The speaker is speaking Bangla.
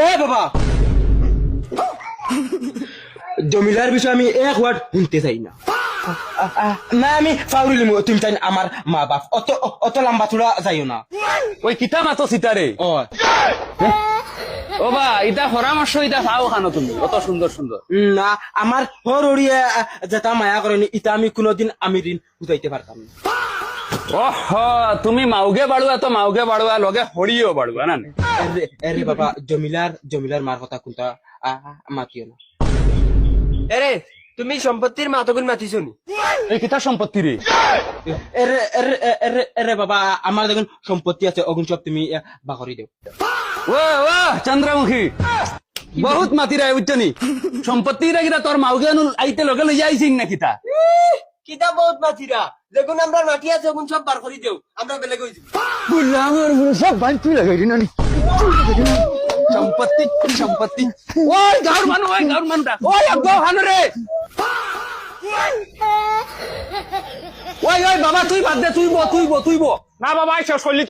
এ বাবা, জমিলার বিষয়ে আমি এক ওয়ার্ড শুনতে চাই না। না আমি ফাউরি লিমু, তুমি চাই আমার মা বাপ অত অত লম্বা চূড়া যাইও না। ওই কিতা মাতো সিতারে ও ও বা ইটা পরামর্শ ইটা পাও খানো তুমি অত সুন্দর সুন্দর। না, আমার হরিয়া যেটা মায়া করেনি ইটা আমি কোনোদিন আমি ঋণ বুঝাইতে পারতাম না। ওহ তুমি মাউগে বাড়ুয়া তো মাউগে বাড়ুয়া লগে হরিও বাড়ুয়া না এরে বাবা, জমিলার মার কথা কোনটা মাতিও না। এরে তুমি সম্পত্তির মাতগুন মাতিছো নি? এই কিতা সম্পত্তি রে? এরে বাবা, আমার দেখুন সম্পত্তি আছে, অগুন সব তুমি বাকরি দেও। ও ও চন্দ্রমুখী বহুত মাতি রে উচ্চনি সম্পত্তি রে কিতা তোর মাউগে আইতে লগে লই যাইছিন না কিতা? কিতা বহুত মাতিরা, দেখুন আমরা মাটি আছে ওগুন সব বার করে দেও, আমরা বেলে কইছি। বুলাঙর সব বানতি লাগাই দিন নি সম্পত্তি সম্পত্তি। ওই গাঁর মানুষ ওই গাঁর হানো রে। ওই ওই বাবা তুই বাদ দে, তুই বো না বাবা, আইসা শৈলী